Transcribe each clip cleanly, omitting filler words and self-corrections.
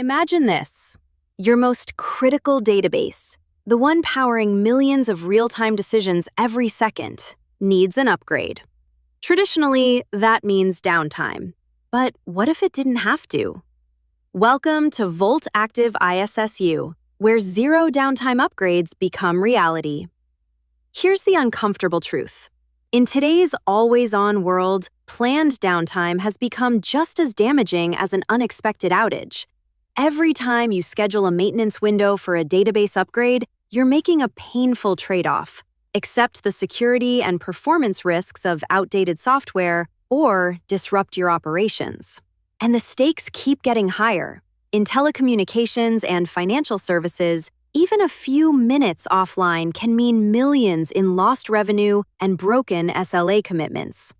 Imagine this: your most critical database, the one powering millions of real-time decisions every second, needs an upgrade. Traditionally, that means downtime. But what if it didn't have to? Welcome to Volt Active ISSU, where zero-downtime upgrades become reality. Here's the uncomfortable truth. In today's always-on world, planned downtime has become just as damaging as an unexpected outage. Every time you schedule a maintenance window for a database upgrade, you're making a painful trade-off. Accept the security and performance risks of outdated software, or disrupt your operations. And the stakes keep getting higher. In telecommunications and financial services, even a few minutes offline can mean millions in lost revenue and broken SLA commitments.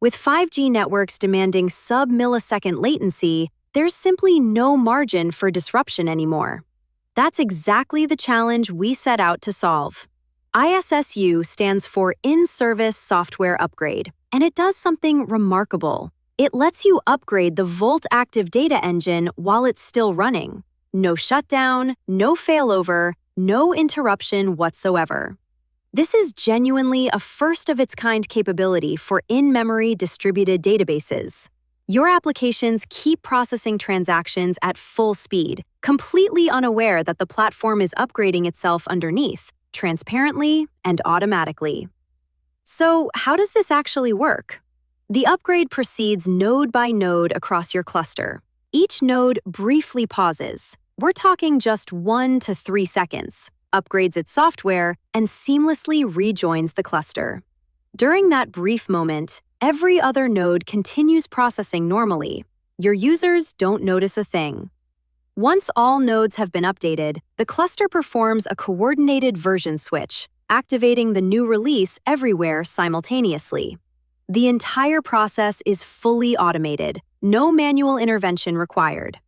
With 5G networks demanding sub-millisecond latency, there's simply no margin for disruption anymore. That's exactly the challenge we set out to solve. ISSU stands for In-Service Software Upgrade, and it does something remarkable. It lets you upgrade the Volt Active Data Engine while it's still running. No shutdown, no failover, no interruption whatsoever. This is genuinely a first-of-its-kind capability for in-memory distributed databases. Your applications keep processing transactions at full speed, completely unaware that the platform is upgrading itself underneath, transparently and automatically. So, how does this actually work? The upgrade proceeds node by node across your cluster. Each node briefly pauses. We're talking just 1 to 3 seconds, upgrades its software, and seamlessly rejoins the cluster. During that brief moment, every other node continues processing normally. Your users don't notice a thing. Once all nodes have been updated, the cluster performs a coordinated version switch, activating the new release everywhere simultaneously. The entire process is fully automated, no manual intervention required.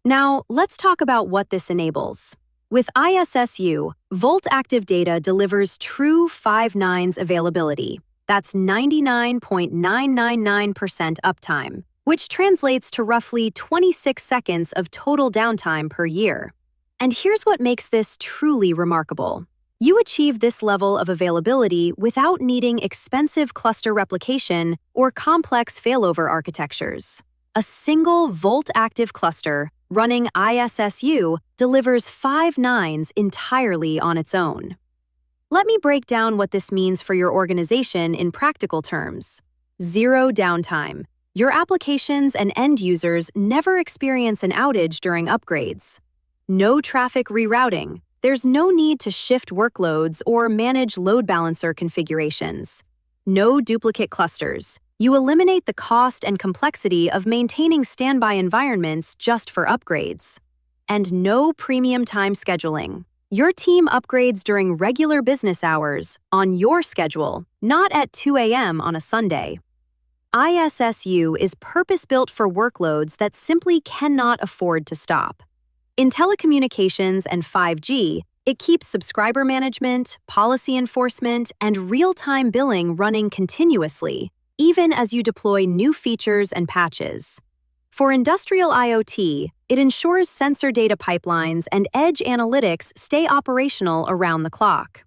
Now, let's talk about what this enables. With ISSU, Volt Active Data delivers true 5 nines availability. That's 99.999% uptime, which translates to roughly 26 seconds of total downtime per year. And here's what makes this truly remarkable. You achieve this level of availability without needing expensive cluster replication or complex failover architectures. A single Volt Active cluster running ISSU delivers 5 nines entirely on its own. Let me break down what this means for your organization in practical terms. Zero downtime. Your applications and end users never experience an outage during upgrades. No traffic rerouting. There's no need to shift workloads or manage load balancer configurations. No duplicate clusters. You eliminate the cost and complexity of maintaining standby environments just for upgrades. And no premium time scheduling. Your team upgrades during regular business hours, on your schedule, not at 2 a.m. on a Sunday. ISSU is purpose-built for workloads that simply cannot afford to stop. In telecommunications and 5G, it keeps subscriber management, policy enforcement, and real-time billing running continuously, even as you deploy new features and patches. For industrial IoT, it ensures sensor data pipelines and edge analytics stay operational around the clock.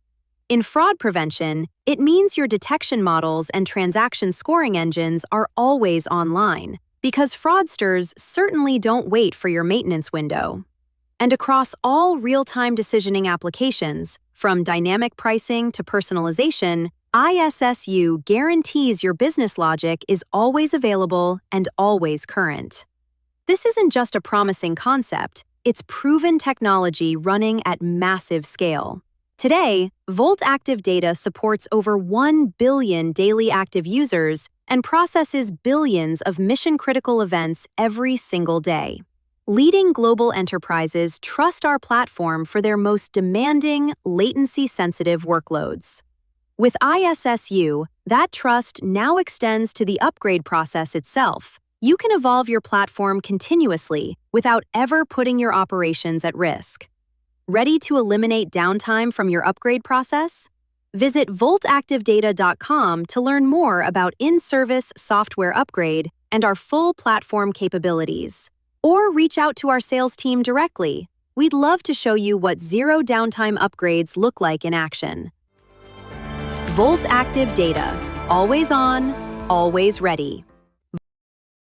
In fraud prevention, it means your detection models and transaction scoring engines are always online, because fraudsters certainly don't wait for your maintenance window. And across all real-time decisioning applications, from dynamic pricing to personalization, ISSU guarantees your business logic is always available and always current. This isn't just a promising concept, it's proven technology running at massive scale. Today, Volt Active Data supports over 1 billion daily active users and processes billions of mission-critical events every single day. Leading global enterprises trust our platform for their most demanding, latency-sensitive workloads. With ISSU, that trust now extends to the upgrade process itself. You can evolve your platform continuously without ever putting your operations at risk. Ready to eliminate downtime from your upgrade process? Visit voltactivedata.com to learn more about in-service software upgrade and our full platform capabilities. Or reach out to our sales team directly. We'd love to show you what zero downtime upgrades look like in action. Volt Active Data. Always on, always ready.